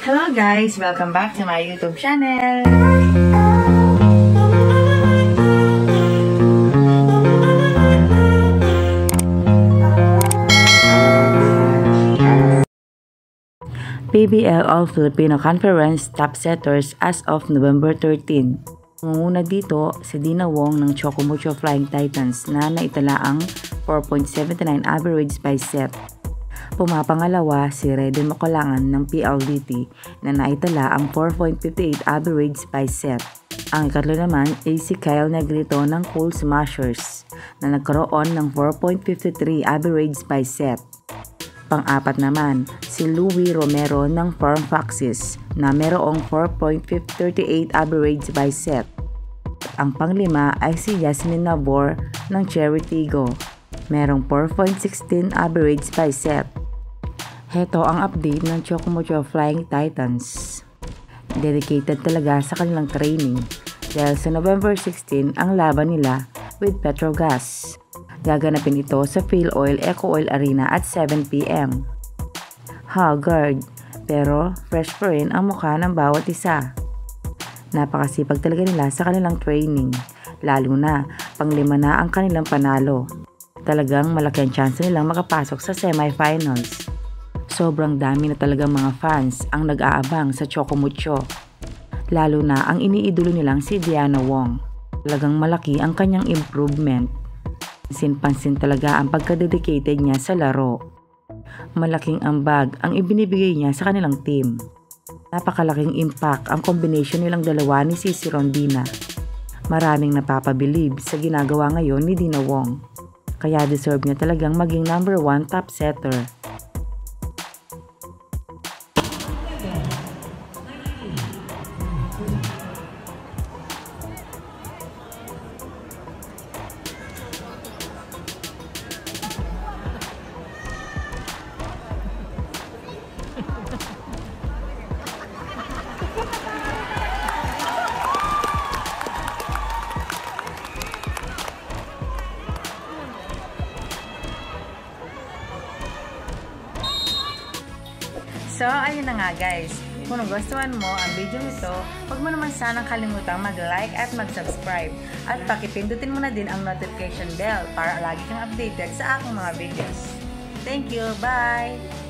Hello guys! Welcome back to my YouTube channel! PBL All-Filipino Conference Top Setters as of November 13. Manguna dito si Dina Wong ng Chocomucho Flying Titans na naitala ang 4.79 average by set. Pumapangalawa si Reden Macolangan ng PLDT na naitala ang 4.58 average by set. Ang ikatlo naman ay si Kyle Negrito ng Cool Smashers na nagkaroon ng 4.53 average by set. Pang-apat naman, si Louie Romero ng Farm Foxes na merong 4.38 average by set. Ang panglima ay si Yasmin Nabor ng Cherry Tigo, merong 4.16 average by set. Heto ang update ng Chocomucho Flying Titans. Dedicated talaga sa kanilang training dahil sa November 16 ang laban nila with Petrogas. Gaganapin ito sa Phil Oil Eco Oil Arena at 7 PM. Haggard, pero fresh pa rin ang mukha ng bawat isa. Napakasipag talaga nila sa kanilang training, lalo na panglima na ang kanilang panalo. Talagang malaki ang chance nilang makapasok sa semifinals. Sobrang dami na talagang mga fans ang nag-aabang sa Chocomucho, lalo na ang iniidolo nilang si Diana Wong. Talagang malaki ang kanyang improvement. Pansin talaga ang pagka-dedicated niya sa laro. Malaking ambag ang ibinibigay niya sa kanilang team. Napakalaking impact ang combination nilang dalawa ni Cici Rondina. Maraming napapabilib sa ginagawa ngayon ni Dina Wong. Kaya deserve niya talagang maging number 1 top setter. So, ayun na nga guys. Kung nagustuhan mo ang video nito, huwag mo naman sanang kalimutang mag-like at mag-subscribe. At pakipindutin mo na din ang notification bell para lagi kang updated sa aking mga videos. Thank you! Bye!